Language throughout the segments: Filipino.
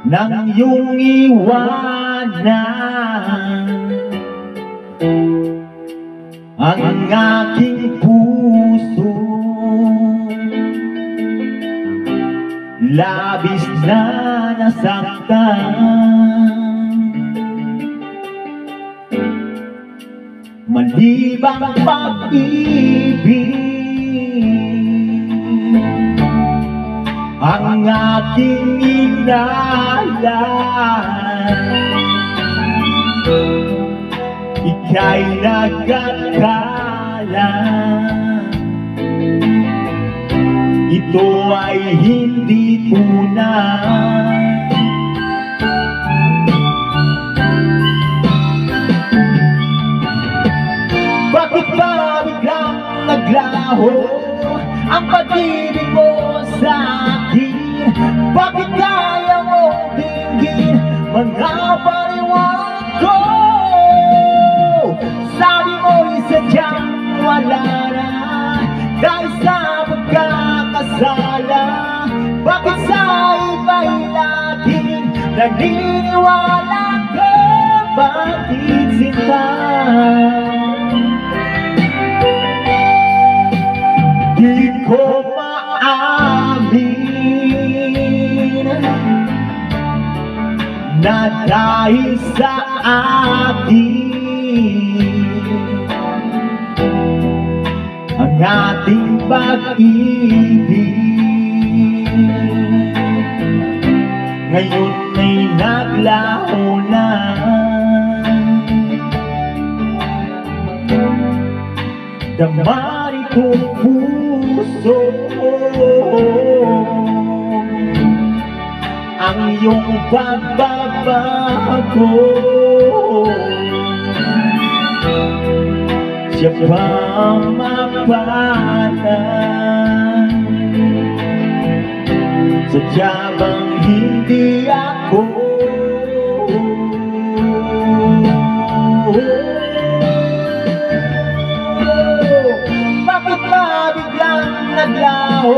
nang iyong iwanan ang aking puso. Labis na nasaktan, mali bang pag-ibig ang aking inalan? Ika'y nagkakala ito ay hindi tunay. Bakit ba biglang naglaho ang pag-ibig mo sa akin? Bakit kaya mo dinggin mga paliwanag ko? Sabi mo'y sadyang wala na dahil sa pagkakasala. Bakit sa iba'y laging naniniwala ka? Bakit sinta? Di ko maamin na dahil sa akin ang ating pag-ibig ngayon ay naglaho na. Damari kong puso ang iyong pagbabago. Siya ba mapanan? Sadya bang hindi ako? Bakit ba biglang naglaho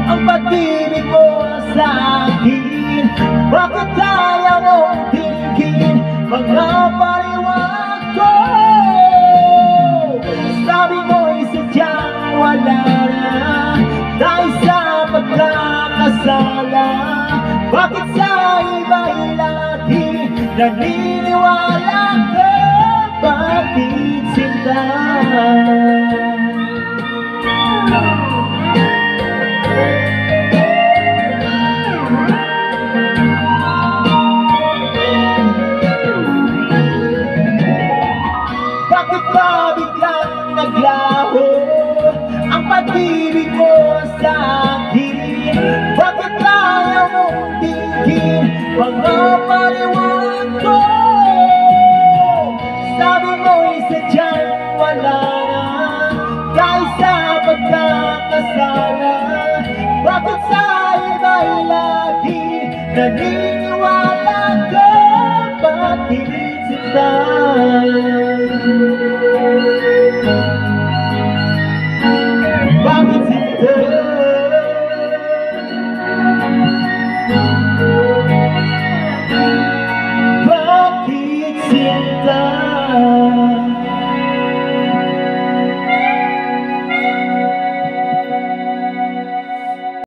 ang pag-ibig mo sa akin? Bakit kaya mong tingin mga paliwanag ko? Sabi mo'y sadyang wala na dahil sa pagkakasala. Bakit sa iba'y lagi naniniwala ka? Bakit sinta? Bakit ba biglang naglaho ang pag-ibig mo sa akin? Bakit kaya mong tingin mga paliwanag ko? Sabi mo'y sadyang wala na dahil sa pagkakasala. Bakit sa iba'y lagi naniniwala ka? Bakit sinta?